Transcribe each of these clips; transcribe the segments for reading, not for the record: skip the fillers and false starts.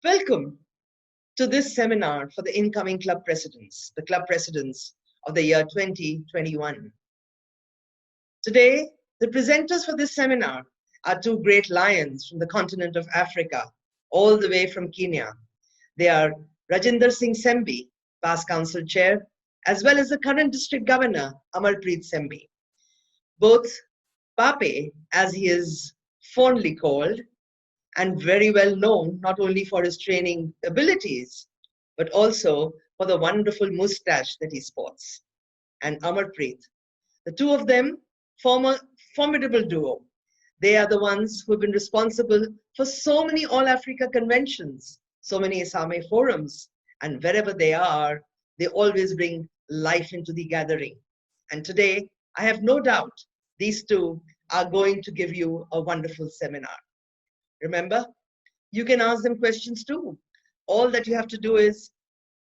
Welcome to this seminar for the incoming the club presidents of the year 2021. Today, the presenters for this seminar are two great lions from the continent of Africa, all the way from Kenya. They are Rajinder Singh Sembi, past council chair, as well as the current district governor, Amarpreet Sembi. Both Pape, as he is fondly called, and very well known not only for his training abilities, but also for the wonderful moustache that he sports. And Amarpreet. The two of them form a formidable duo. They are the ones who have been responsible for so many All Africa conventions, so many Isame forums, and wherever they are, they always bring life into the gathering. And today, I have no doubt these two are going to give you a wonderful seminar. Remember, you can ask them questions too. All that you have to do is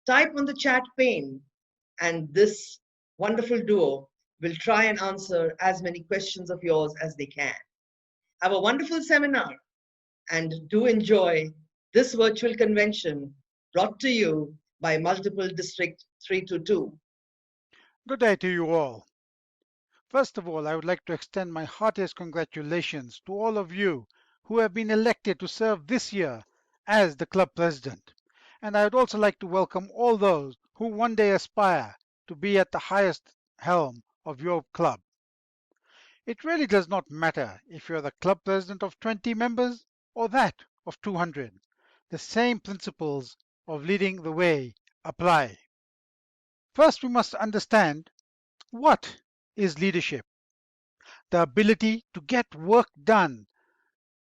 type on the chat pane, and this wonderful duo will try and answer as many questions of yours as they can. Have a wonderful seminar and do enjoy this virtual convention brought to you by Multiple District 322. Good day to you all. First of all, I would like to extend my heartiest congratulations to all of you who have been elected to serve this year as the club president. And I would also like to welcome all those who one day aspire to be at the highest helm of your club. It really does not matter if you're the club president of 20 members or that of 200. The same principles of leading the way apply. First, we must understand what is leadership. The ability to get work done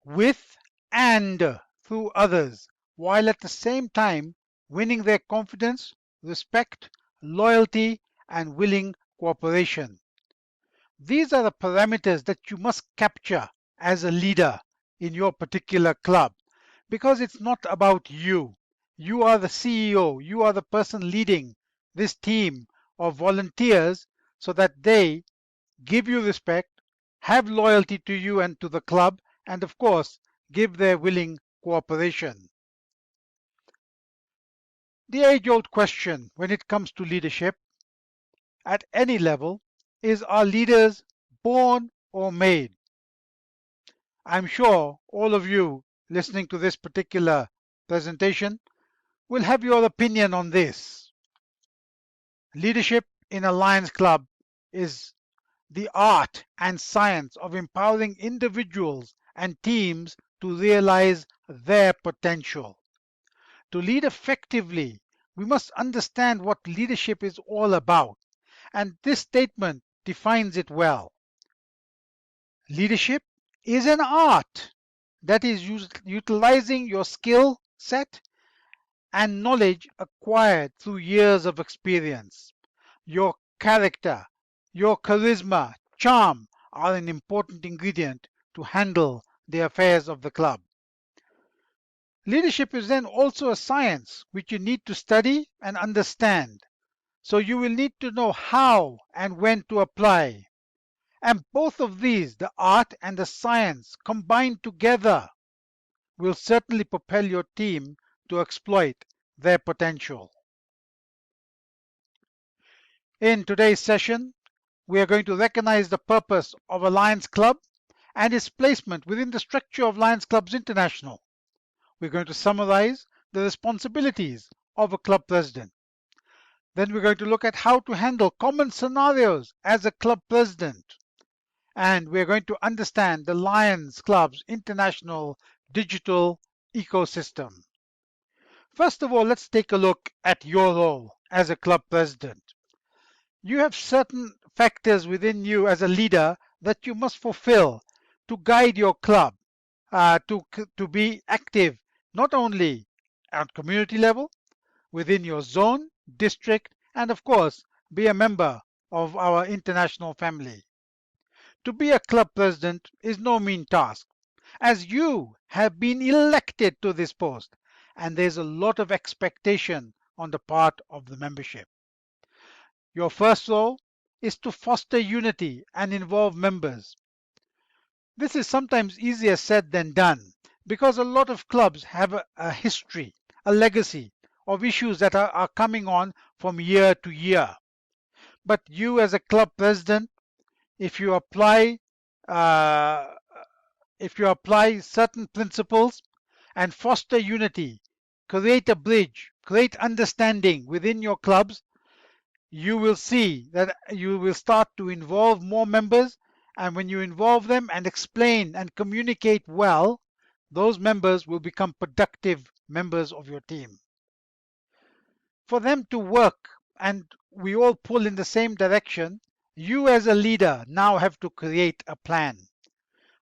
with and through others, while at the same time winning their confidence, respect, loyalty, and willing cooperation. These are the parameters that you must capture as a leader in your particular club, because it's not about you. You are the CEO, you are the person leading this team of volunteers so that they give you respect, have loyalty to you and to the club, and of course, give their willing cooperation. The age-old question when it comes to leadership at any level is, are leaders born or made? I'm sure all of you listening to this particular presentation will have your opinion on this. Leadership in a Lions Club is the art and science of empowering individuals and teams to realize their potential. To lead effectively, we must understand what leadership is all about, and this statement defines it well. Leadership is an art that is utilizing your skill set and knowledge acquired through years of experience. Your character, your charisma, charm are an important ingredient to handle the affairs of the club. Leadership is then also a science which you need to study and understand. So you will need to know how and when to apply. And both of these, the art and the science combined together, will certainly propel your team to exploit their potential. In today's session, we are going to recognize the purpose of a Lions Club and its placement within the structure of Lions Clubs International. We're going to summarize the responsibilities of a club president. Then we're going to look at how to handle common scenarios as a club president. And we're going to understand the Lions Club's international digital ecosystem. First of all, let's take a look at your role as a club president. You have certain factors within you as a leader that you must fulfill to guide your club to be active not only at community level, within your zone, district, and of course, be a member of our international family. To be a club president is no mean task, as you have been elected to this post, and there's a lot of expectation on the part of the membership. Your first role is to foster unity and involve members. This is sometimes easier said than done because a lot of clubs have a history, a legacy of issues that are coming on from year to year. But you, as a club president, if you apply uh, if you apply certain principles and foster unity, create a bridge, create understanding within your clubs, you will see that you will start to involve more members. And when you involve them and explain and communicate well, those members will become productive members of your team. For them to work and we all pull in the same direction, you as a leader now have to create a plan.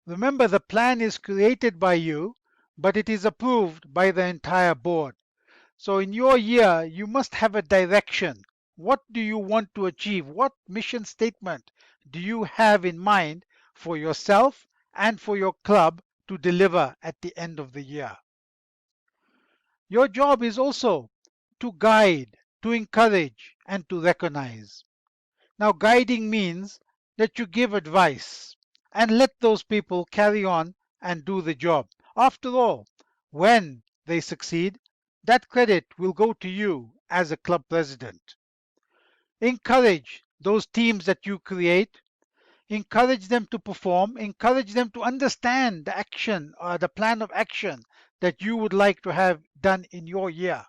Remember, the plan is created by you, but it is approved by the entire board. So in your year, you must have a direction. What do you want to achieve? What mission statement do you have in mind for yourself and for your club to deliver at the end of the year? Your job is also to guide, to encourage, and to recognize. Now, guiding means that you give advice and let those people carry on and do the job. After all, when they succeed, that credit will go to you as a club president. Encourage those teams that you create, encourage them to perform, encourage them to understand the action or the plan of action that you would like to have done in your year.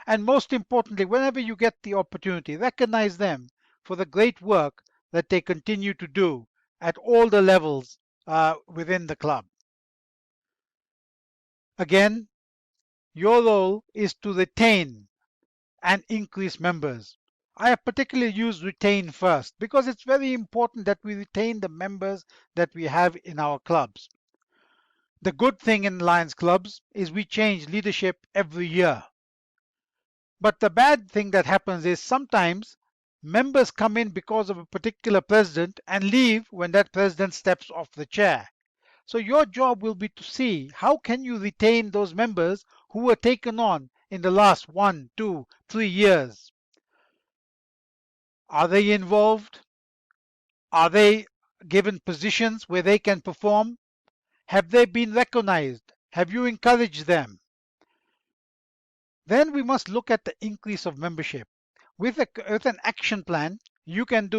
And most importantly, whenever you get the opportunity, recognize them for the great work that they continue to do at all the levels within the club. Again, your role is to retain and increase members. I have particularly used retain first because it's very important that we retain the members that we have in our clubs. The good thing in Lions clubs is we change leadership every year. But the bad thing that happens is sometimes members come in because of a particular president and leave when that president steps off the chair. So your job will be to see how can you retain those members who were taken on in the last 1, 2, 3 years. Are they involved? Are they given positions where they can perform? Have they been recognized? Have you encouraged them? Then we must look at the increase of membership. With an action plan, you can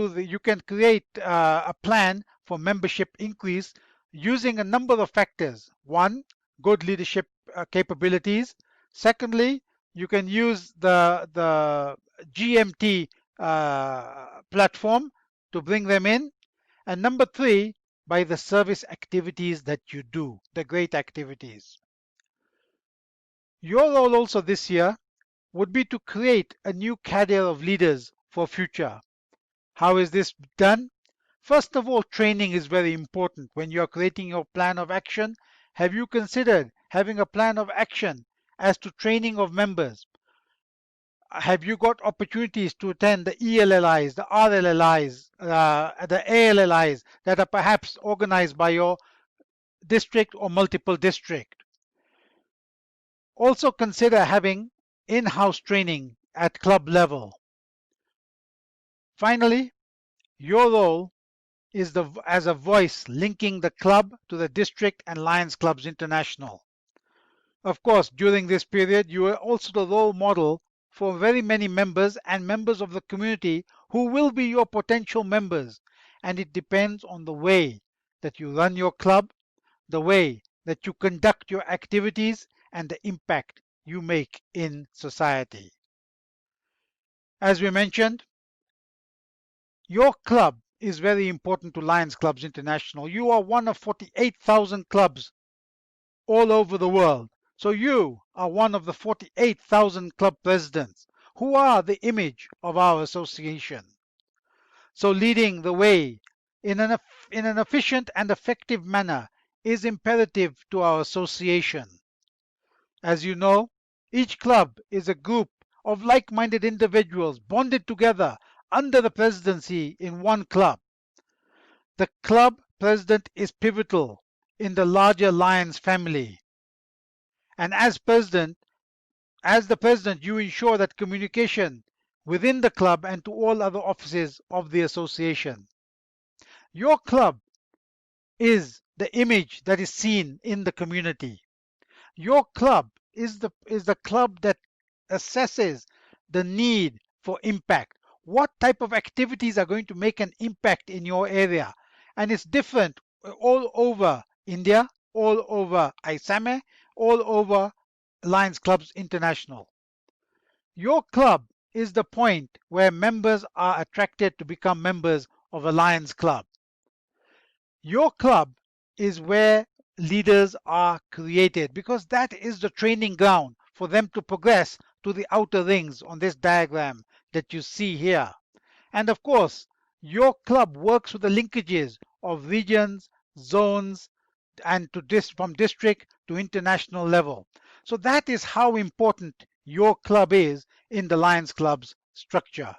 create a plan for membership increase using a number of factors. One, good leadership capabilities. Secondly, you can use the GMT platform to bring them in. And number three, by the service activities that you do, the great activities. Your role also this year would be to create a new cadre of leaders for future. How is this done? First of all, training is very important. When you are creating your plan of action, have you considered having a plan of action as to training of members? Have you got opportunities to attend the ELLIs, the RLLIs, the ALLIs that are perhaps organized by your district or multiple district? Also consider having in-house training at club level. Finally, your role is as a voice linking the club to the district and Lions Clubs International. Of course, during this period, you are also the role model for very many members and members of the community who will be your potential members. And it depends on the way that you run your club, the way that you conduct your activities, and the impact you make in society. As we mentioned, your club is very important to Lions Clubs International. You are one of 48,000 clubs all over the world. So you are one of the 48,000 club presidents who are the image of our association. So leading the way in an efficient and effective manner is imperative to our association. As you know, each club is a group of like-minded individuals bonded together under the presidency in one club. The club president is pivotal in the larger Lions family. And as the president, you ensure that communication within the club and to all other offices of the association. Your club is the image that is seen in the community. Your club is the club that assesses the need for impact. What type of activities are going to make an impact in your area? And it's different all over India, all over ISAME, all over Lions Clubs International. Your club is the point where members are attracted to become members of a Lions Club. Your club is where leaders are created because that is the training ground for them to progress to the outer rings on this diagram that you see here. And of course, your club works with the linkages of regions, zones, and from district to international level. So that is how important your club is in the Lions Club's structure.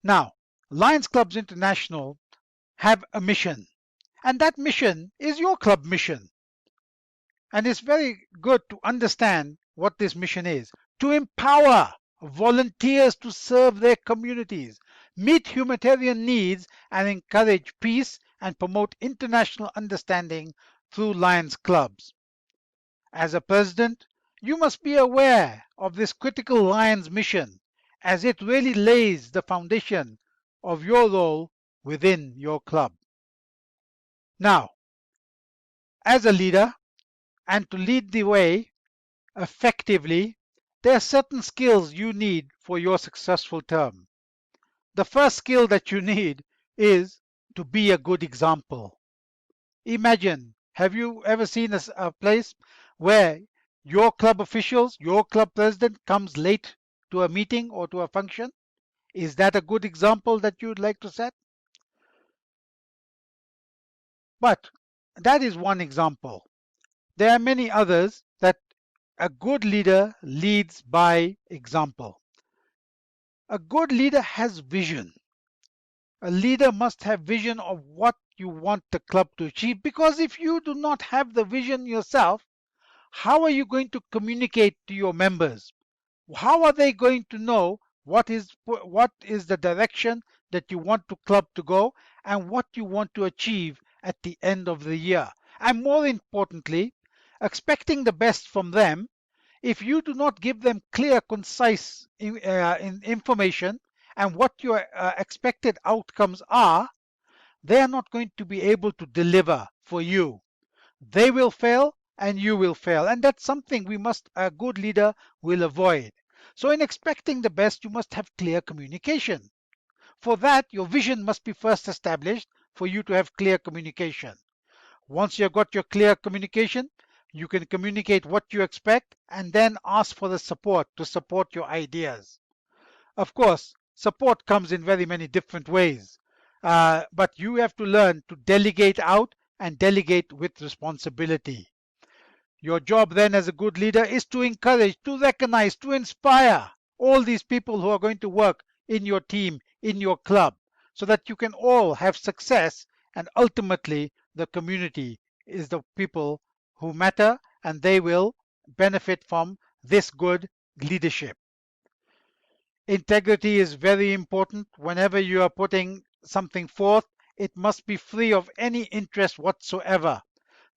Now, Lions Clubs International have a mission, and that mission is your club mission. And it's very good to understand what this mission is: to empower volunteers to serve their communities, meet humanitarian needs, and encourage peace and promote international understanding through Lions Clubs. As a president, you must be aware of this critical Lions mission, as it really lays the foundation of your role within your club. Now, as a leader, and to lead the way effectively, there are certain skills you need for your successful term. The first skill that you need is to be a good example. Imagine, have you ever seen a place where your club officials, your club president comes late to a meeting or to a function? Is that a good example that you'd like to set? But that is one example. There are many others that a good leader leads by example. A good leader has vision. A leader must have vision of what you want the club to achieve, because if you do not have the vision yourself, how are you going to communicate to your members? How are they going to know what is the direction that you want the club to go and what you want to achieve at the end of the year? And more importantly, expecting the best from them, if you do not give them clear, concise information and what your expected outcomes are, they are not going to be able to deliver for you. They will fail and you will fail. And that's something a good leader will avoid. So in expecting the best, you must have clear communication. For that, your vision must be first established for you to have clear communication. Once you've got your clear communication, you can communicate what you expect and then ask for the support to support your ideas. Of course, support comes in very many different ways, but you have to learn to delegate out and delegate with responsibility. Your job then as a good leader is to encourage, to recognize, to inspire all these people who are going to work in your team, in your club, so that you can all have success, and ultimately the community is the people who matter and they will benefit from this good leadership. Integrity is very important. Whenever you are putting something forth, it must be free of any interest whatsoever.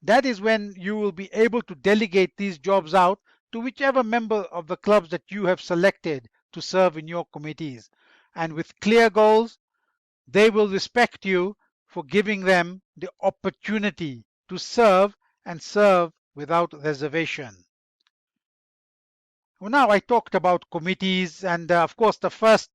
That is when you will be able to delegate these jobs out to whichever member of the clubs that you have selected to serve in your committees. And with clear goals, they will respect you for giving them the opportunity to serve and serve without reservation. Well, now I talked about committees, and of course the first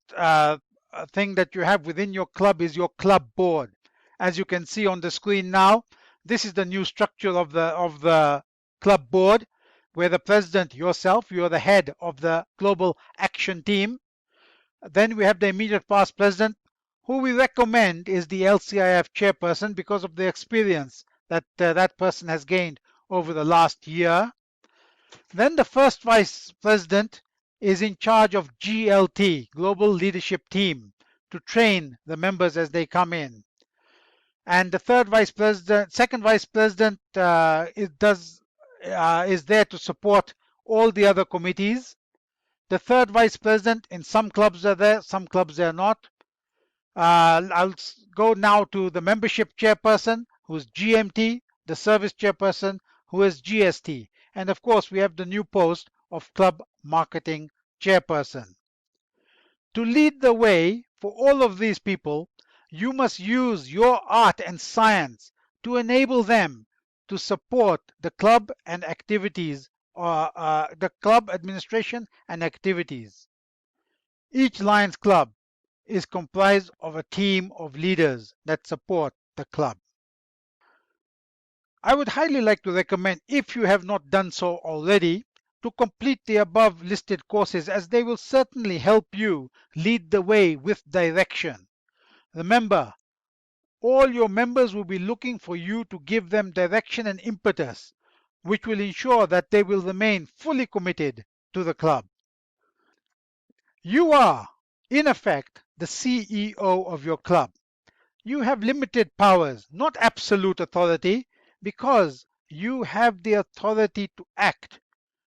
thing that you have within your club is your club board. As you can see on the screen now, this is the new structure of the club board, where the president, yourself, you're the head of the global action team. Then we have the immediate past president, who we recommend is the LCIF chairperson because of the experience that that person has gained over the last year. Then the first vice president is in charge of GLT, Global Leadership Team, to train the members as they come in. And the second vice president is there to support all the other committees. The third vice president, in some clubs are there, some clubs are not. I'll go now to the membership chairperson, who's GMT, the service chairperson, who is GST. And of course, we have the new post of Club Marketing Chairperson. To lead the way for all of these people, you must use your art and science to enable them to support the club and activities, the club administration and activities. Each Lions Club is comprised of a team of leaders that support the club. I would highly like to recommend, if you have not done so already, to complete the above listed courses, as they will certainly help you lead the way with direction. Remember, all your members will be looking for you to give them direction and impetus, which will ensure that they will remain fully committed to the club. You are, in effect, the CEO of your club. You have limited powers, not absolute authority, because you have the authority to act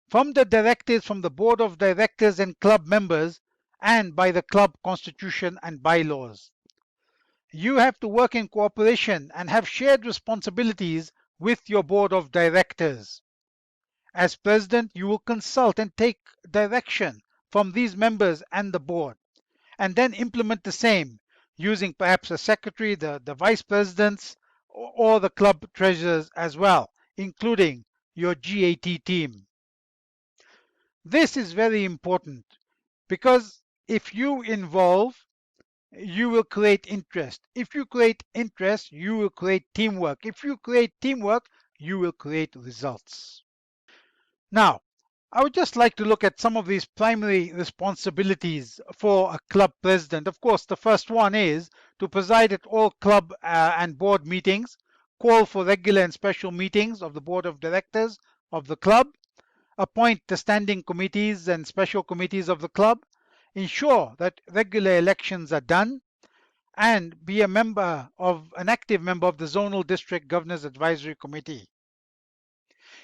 from the directives from the board of directors and club members and by the club constitution and bylaws. You have to work in cooperation and have shared responsibilities with your board of directors. As president, you will consult and take direction from these members and the board, and then implement the same using perhaps a secretary, the vice presidents, or the club treasurers as well, including your GAT team. This is very important because if you involve, you will create interest. If you create interest, you will create teamwork. If you create teamwork, you will create results. Now, I would just like to look at some of these primary responsibilities for a club president. Of course, the first one is to preside at all club and board meetings, call for regular and special meetings of the board of directors of the club, appoint the standing committees and special committees of the club, ensure that regular elections are done, and be an active member of the Zonal District Governors Advisory Committee.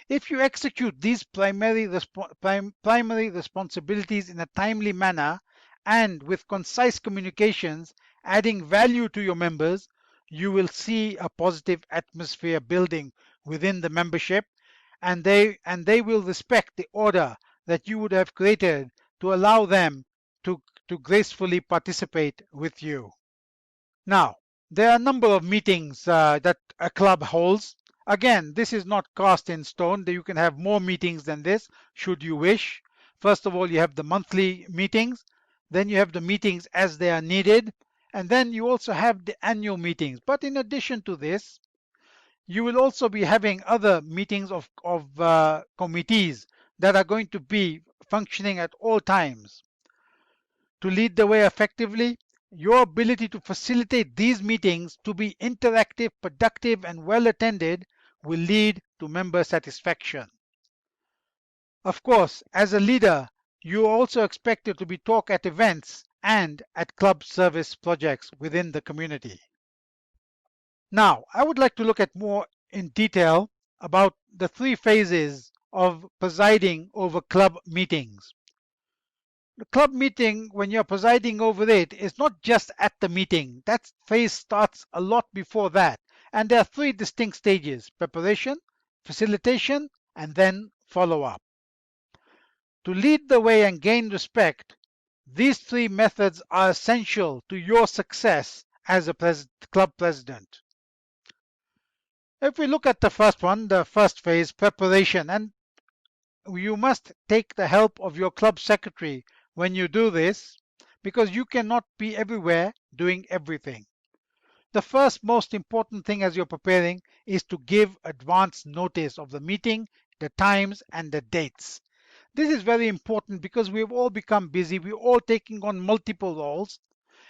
If you execute these primary responsibilities in a timely manner and with concise communications, adding value to your members, you will see a positive atmosphere building within the membership, and they will respect the order that you would have created to allow them to gracefully participate with you. Now, there are a number of meetings that a club holds. Again, this is not cast in stone. You can have more meetings than this should you wish. First of all, you have the monthly meetings, then you have the meetings as they are needed, and then you also have the annual meetings. But in addition to this, you will also be having other meetings of committees that are going to be functioning at all times. To lead the way effectively, your ability to facilitate these meetings to be interactive, productive, and well attended will lead to member satisfaction. Of course, as a leader, you are also expected to be talk at events and at club service projects within the community. Now, I would like to look at more in detail about the three phases of presiding over club meetings. The club meeting, when you're presiding over it, is not just at the meeting. That phase starts a lot before that. And there are three distinct stages: preparation, facilitation, and then follow-up. To lead the way and gain respect, these three methods are essential to your success as a club president. If we look at the first one, the first phase, preparation, and you must take the help of your club secretary when you do this, because you cannot be everywhere doing everything. The first most important thing as you're preparing is to give advance notice of the meeting, the times, and the dates. This is very important because we've all become busy. We're all taking on multiple roles,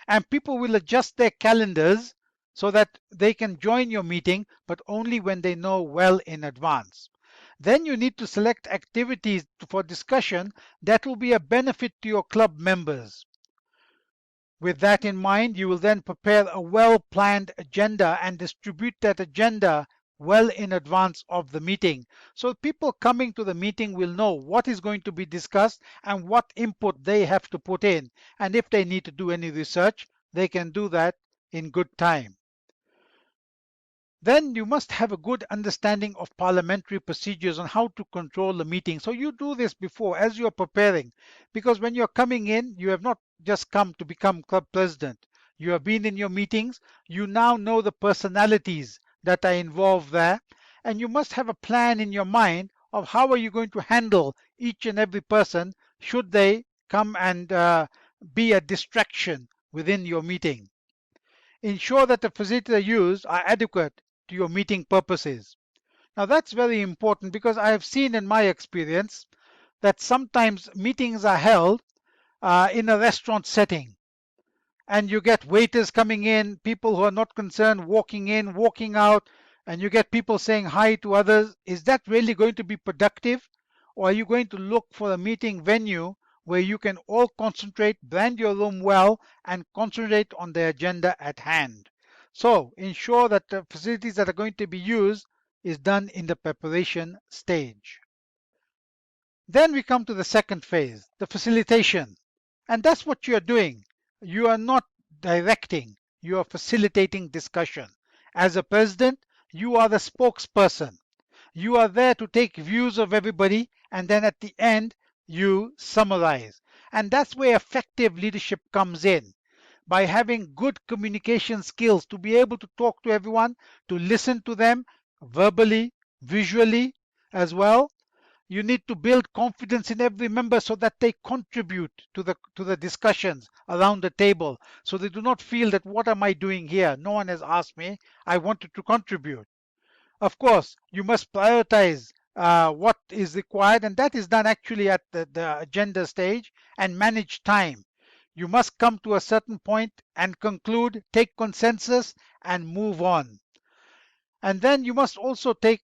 and people will adjust their calendars so that they can join your meeting, but only when they know well in advance. Then you need to select activities for discussion that will be a benefit to your club members. With that in mind, you will then prepare a well-planned agenda and distribute that agenda well in advance of the meeting. So people coming to the meeting will know what is going to be discussed and what input they have to put in. And if they need to do any research, they can do that in good time. Then you must have a good understanding of parliamentary procedures on how to control the meeting. So you do this before as you're preparing, because when you're coming in, you have not just come to become club president. You have been in your meetings. You now know the personalities that are involved there, and you must have a plan in your mind of how are you going to handle each and every person should they come and be a distraction within your meeting. Ensure that the facilities used are adequate to your meeting purposes. Now that's very important because I have seen in my experience that sometimes meetings are held in a restaurant setting, and you get waiters coming in, people who are not concerned walking in, walking out, and you get people saying hi to others. Is that really going to be productive? Or are you going to look for a meeting venue where you can all concentrate, brand your room well, and concentrate on the agenda at hand? So ensure that the facilities that are going to be used is done in the preparation stage. Then we come to the second phase, the facilitation. And that's what you're doing. You are not directing, you are facilitating discussion. As a president, you are the spokesperson. You are there to take views of everybody, and then at the end, you summarize. And that's where effective leadership comes in. By having good communication skills to be able to talk to everyone, to listen to them verbally, visually as well. You need to build confidence in every member so that they contribute to the discussions around the table, so they do not feel that what am I doing here, no one has asked me, I wanted to contribute. Of course, you must prioritize what is required, and that is done actually at the agenda stage, and manage time. You must come to a certain point and conclude, take consensus, and move on. And then you must also take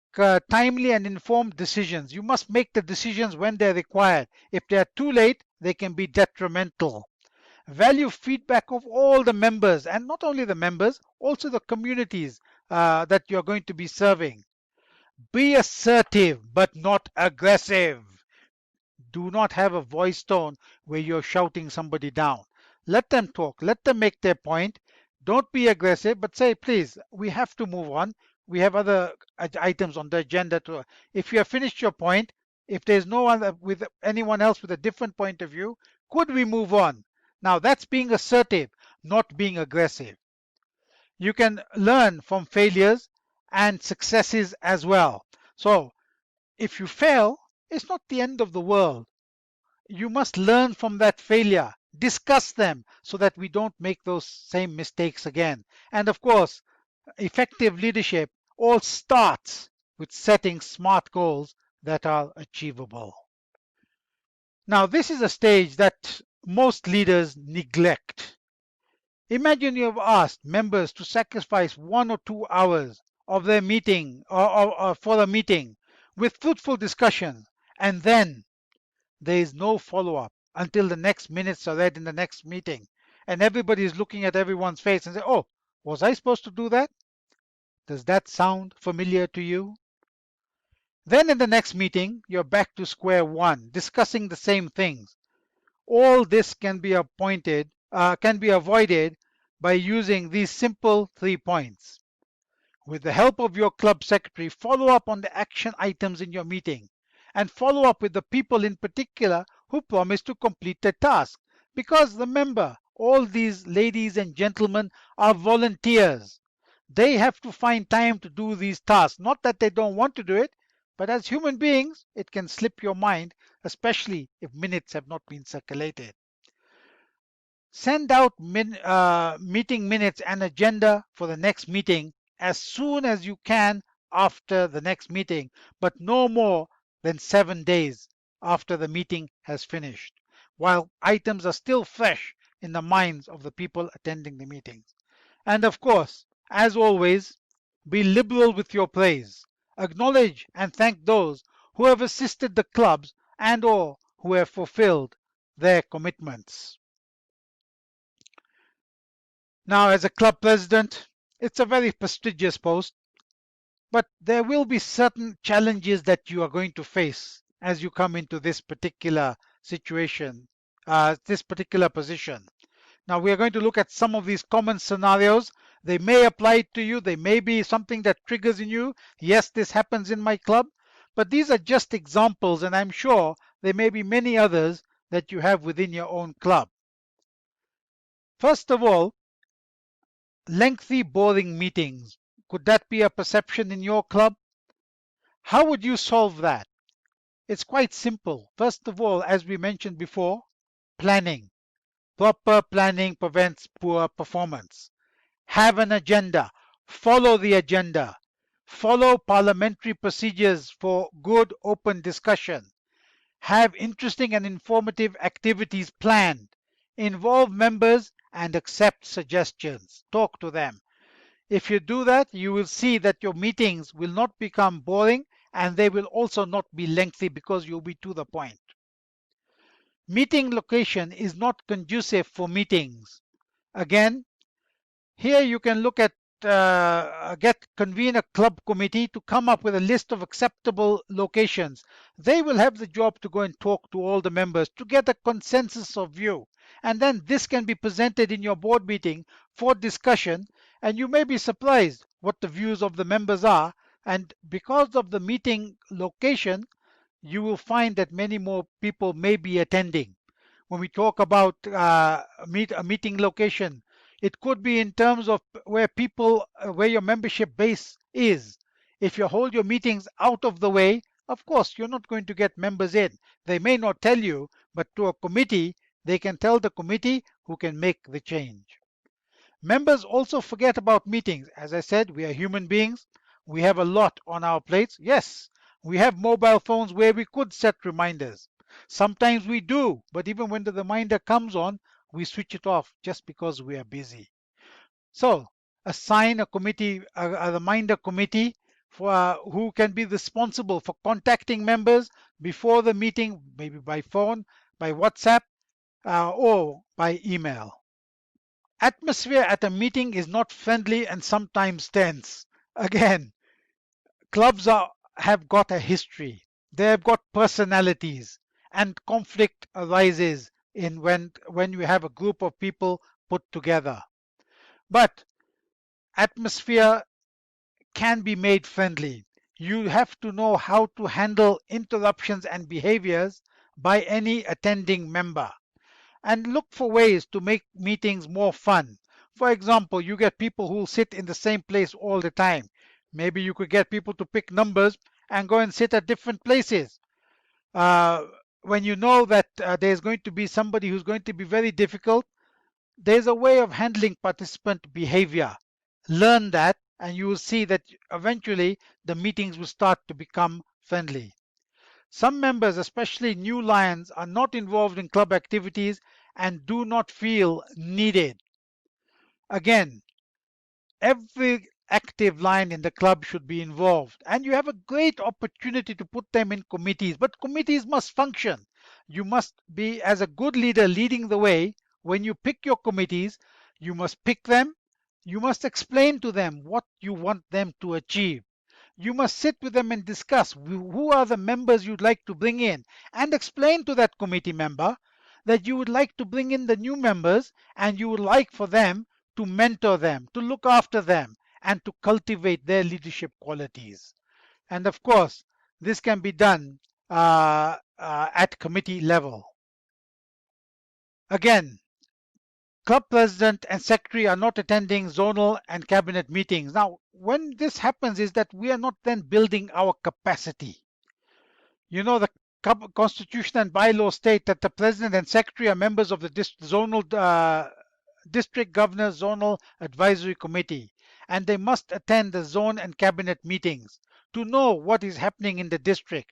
timely and informed decisions. You must make the decisions when they're required. If they are too late, they can be detrimental. Value feedback of all the members, and not only the members, also the communities that you're going to be serving. Be assertive but not aggressive. Do not have a voice tone where you're shouting somebody down. Let them talk, let them make their point. Don't be aggressive, but say, please, we have to move on. We have other items on the agenda. If you have finished your point, if there's no one with anyone else with a different point of view, could we move on? Now that's being assertive, not being aggressive. You can learn from failures and successes as well. So if you fail, it's not the end of the world. You must learn from that failure, discuss them so that we don't make those same mistakes again. And of course, effective leadership all starts with setting smart goals that are achievable. Now, this is a stage that most leaders neglect. Imagine you have asked members to sacrifice 1 or 2 hours of their meeting or for a meeting with fruitful discussion, and then there is no follow-up until the next minutes are read in the next meeting, and everybody is looking at everyone's face and say, oh, was I supposed to do that? Does that sound familiar to you? Then in the next meeting, you're back to square one, discussing the same things. All this can be avoided by using these simple 3 points. With the help of your club secretary, follow up on the action items in your meeting, and follow up with the people in particular who promised to complete the task. Because remember, all these ladies and gentlemen are volunteers. They have to find time to do these tasks. Not that they don't want to do it, but as human beings, it can slip your mind, especially if minutes have not been circulated. Send out meeting minutes and agenda for the next meeting as soon as you can after the next meeting, but no more than 7 days after the meeting has finished, while items are still fresh in the minds of the people attending the meetings. And of course, as always, be liberal with your praise. Acknowledge and thank those who have assisted the clubs and/or who have fulfilled their commitments. Now, as a club president, it's a very prestigious post, but there will be certain challenges that you are going to face as you come into this particular situation, this particular position. Now we are going to look at some of these common scenarios. They may apply to you. They may be something that triggers in you. Yes, this happens in my club. But these are just examples, and I'm sure there may be many others that you have within your own club. First of all, lengthy, boring meetings. Could that be a perception in your club? How would you solve that? It's quite simple. First of all, as we mentioned before, planning. Proper planning prevents poor performance. Have an agenda. Follow the agenda. Follow parliamentary procedures for good open discussion. Have interesting and informative activities planned. Involve members and accept suggestions. Talk to them. If you do that, you will see that your meetings will not become boring and they will also not be lengthy because you'll be to the point. Meeting location is not conducive for meetings. Again, here you can look at convene a club committee to come up with a list of acceptable locations. They will have the job to go and talk to all the members to get a consensus of view. And then this can be presented in your board meeting for discussion, and you may be surprised what the views of the members are. And because of the meeting location, you will find that many more people may be attending. When we talk about a meeting location, it could be in terms of where where your membership base is. If you hold your meetings out of the way, of course, you're not going to get members in. They may not tell you, but to a committee, they can tell the committee who can make the change. Members also forget about meetings. As I said, we are human beings. We have a lot on our plates. Yes, we have mobile phones where we could set reminders. Sometimes we do, but even when the reminder comes on, we switch it off just because we are busy. So assign a reminder committee for who can be responsible for contacting members before the meeting, maybe by phone, by WhatsApp, or by email. Atmosphere at a meeting is not friendly and sometimes tense. Again, have got a history. They have got personalities, and conflict arises in when you have a group of people put together. But atmosphere can be made friendly. You have to know how to handle interruptions and behaviors by any attending member, and look for ways to make meetings more fun. For example, you get people who will sit in the same place all the time. Maybe you could get people to pick numbers and go and sit at different places. When you know that there's going to be somebody who's going to be very difficult, there's a way of handling participant behavior. Learn that, and you will see that eventually the meetings will start to become friendly. Some members, especially new lions, are not involved in club activities and do not feel needed. Again, every active lion in the club should be involved, and you have a great opportunity to put them in committees, but committees must function. You must be, as a good leader, leading the way. When you pick your committees, you must pick them. You must explain to them what you want them to achieve. You must sit with them and discuss who are the members you'd like to bring in, and explain to that committee member that you would like to bring in the new members and you would like for them to mentor them, to look after them, and to cultivate their leadership qualities. And of course, this can be done at committee level. Again, club president and secretary are not attending zonal and cabinet meetings. Now, when this happens is that we are not then building our capacity. You know, the constitution and bylaws state that the president and secretary are members of the district governor zonal advisory committee, and they must attend the zone and cabinet meetings to know what is happening in the district.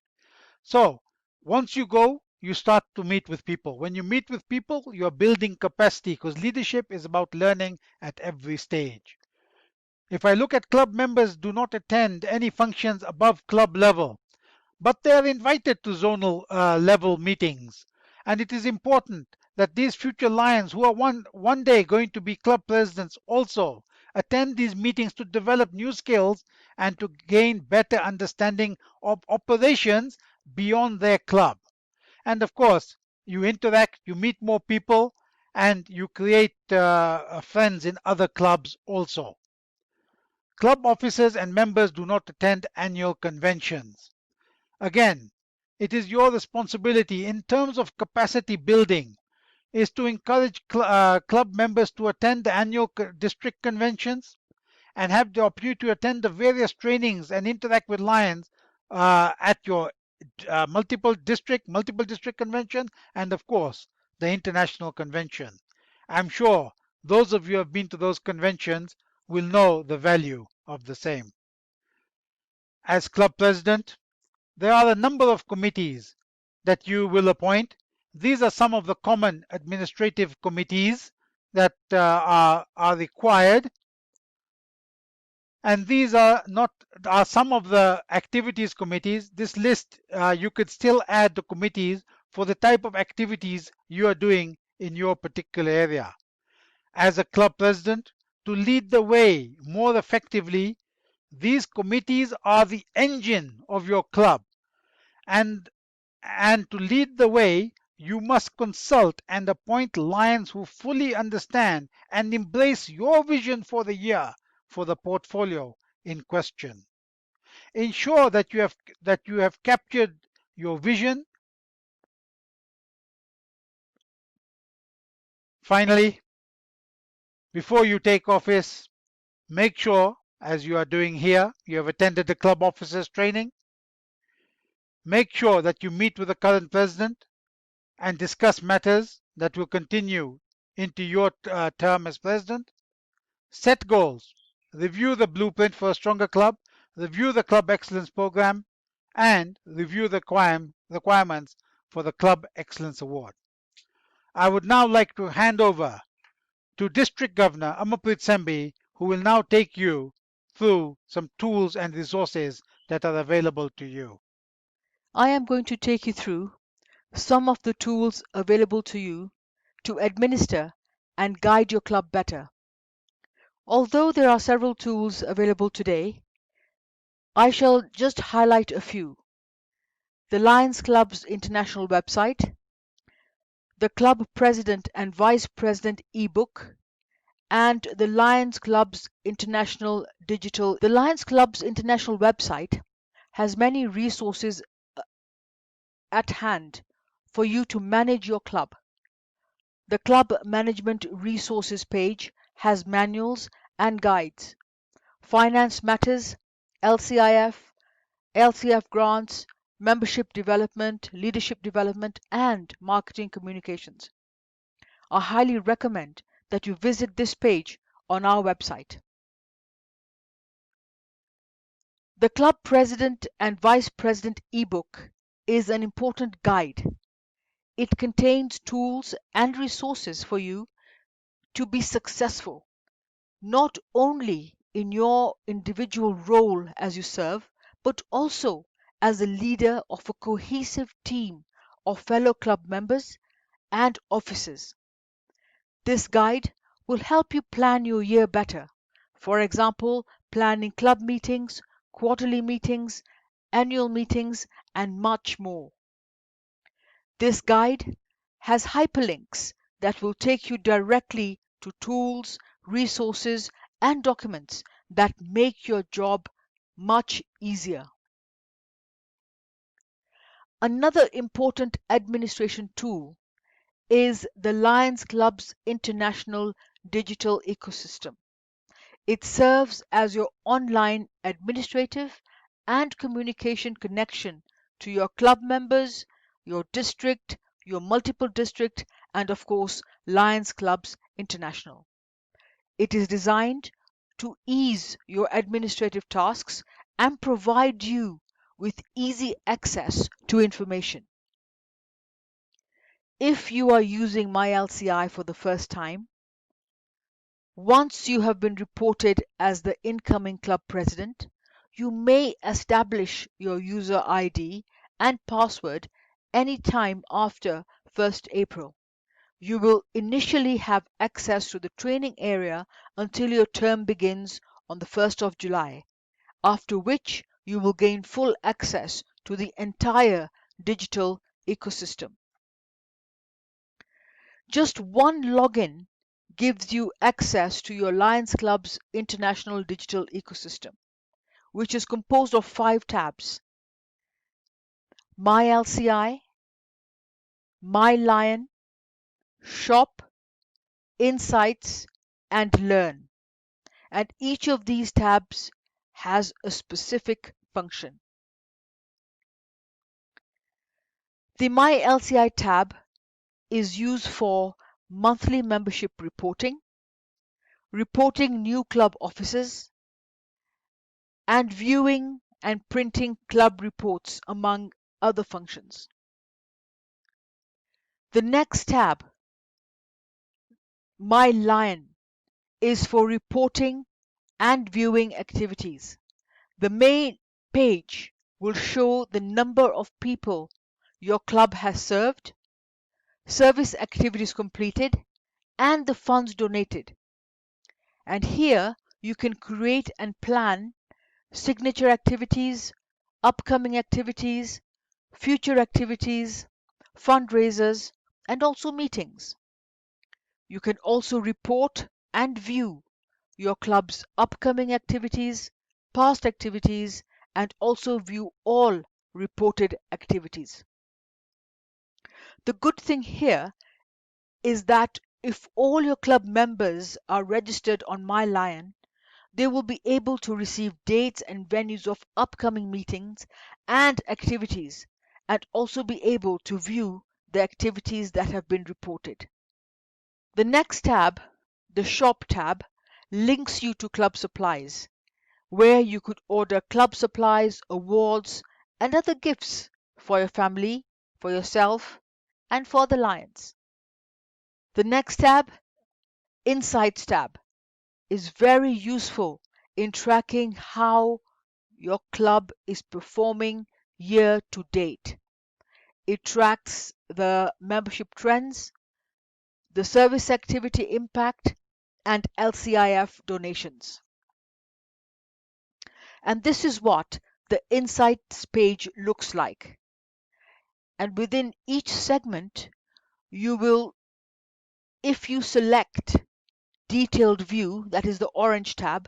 So once you go, you start to meet with people. When you meet with people, you're building capacity, because leadership is about learning at every stage. If I look at club members do not attend any functions above club level, but they are invited to zonal level meetings. And it is important that these future lions who are one day going to be club presidents also attend these meetings to develop new skills and to gain better understanding of operations beyond their club. And of course, you interact, you meet more people, and you create friends in other clubs also. Club officers and members do not attend annual conventions. Again, it is your responsibility in terms of capacity building is to encourage club members to attend the annual district conventions and have the opportunity to attend the various trainings and interact with Lions at your multiple district convention, and of course the international convention. I'm sure those of you who have been to those conventions will know the value of the same. As club president, there are a number of committees that you will appoint. These are some of the common administrative committees that are required, and these are not are some of the activities committees. This list you could still add the committees for the type of activities you are doing in your particular area. As a club president, to lead the way more effectively, these committees are the engine of your club, and to lead the way, you must consult and appoint Lions who fully understand and embrace your vision for the year for the portfolio in question. Ensure that you have captured your vision. Finally, before you take office, make sure, as you are doing here, you have attended the club officers training. Make sure that you meet with the current president and discuss matters that will continue into your term as president. Set goals, review the blueprint for a stronger club, review the Club Excellence Program, and review the requirements for the Club Excellence Award. I would now like to hand over to District Governor Amarpreet Sembi, who will now take you through some tools and resources that are available to you. I am going to take you through some of the tools available to you to administer and guide your club better. Although there are several tools available today, I shall just highlight a few. The Lions Club's international website, the Club President and Vice President ebook, and the Lions Club's international digital. The Lions Club's international website has many resources at hand for you to manage your club. The Club Management Resources page has manuals and guides, finance matters, LCIF, LCF grants, membership development, leadership development, and marketing communications. I highly recommend that you visit this page on our website. The Club President and Vice President ebook is an important guide. It contains tools and resources for you to be successful, not only in your individual role as you serve, but also as a leader of a cohesive team of fellow club members and officers. This guide will help you plan your year better. For example, planning club meetings, quarterly meetings, annual meetings, and much more. This guide has hyperlinks that will take you directly to tools, resources, and documents that make your job much easier. Another important administration tool is the Lions Club's international digital ecosystem. It serves as your online administrative and communication connection to your club members, your district, your multiple district, and of course, Lions Clubs International. It is designed to ease your administrative tasks and provide you with easy access to information. If you are using MyLCI for the first time, once you have been reported as the incoming club president, you may establish your user ID and password anytime after 1st April. You will initially have access to the training area until your term begins on the 1st of July, after which you will gain full access to the entire digital ecosystem. Just one login gives you access to your Lions Club's international digital ecosystem, which is composed of 5 tabs: My LCI, My Lion, Shop, Insights, and Learn. And each of these tabs has a specific function. The My LCI tab is used for monthly membership reporting, reporting new club offices, and viewing and printing club reports, among other functions. The next tab, My Lion, is for reporting and viewing activities. The main page will show the number of people your club has served, service activities completed, and the funds donated. And here you can create and plan signature activities, upcoming activities, future activities, fundraisers, and also meetings. You can also report and view your club's upcoming activities, past activities, and also view all reported activities. The good thing here is that if all your club members are registered on My Lion, they will be able to receive dates and venues of upcoming meetings and activities, and also be able to view the activities that have been reported. The next tab, the Shop tab, links you to club supplies, where you could order club supplies, awards, and other gifts for your family, for yourself, and for the Lions. The next tab, Insights tab, is very useful in tracking how your club is performing year to date. It tracks the membership trends, the service activity impact, and LCIF donations. And this is what the Insights page looks like. And within each segment, you will, if you select Detailed View, that is the orange tab,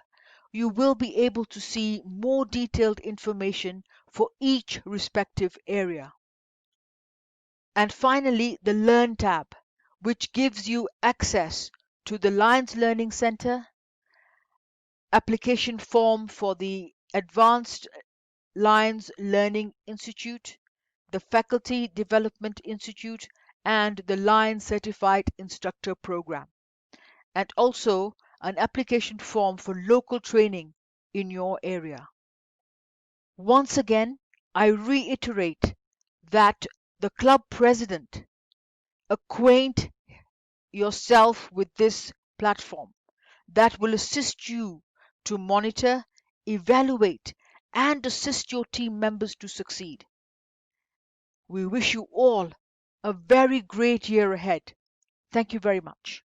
you will be able to see more detailed information for each respective area. And finally, the Learn tab, which gives you access to the Lions Learning Center, application form for the Advanced Lions Learning Institute, the Faculty Development Institute, and the Lions Certified Instructor Program, and also an application form for local training in your area. Once again, I reiterate that the club president acquaint yourself with this platform that will assist you to monitor, evaluate, and assist your team members to succeed. We wish you all a very great year ahead. Thank you very much.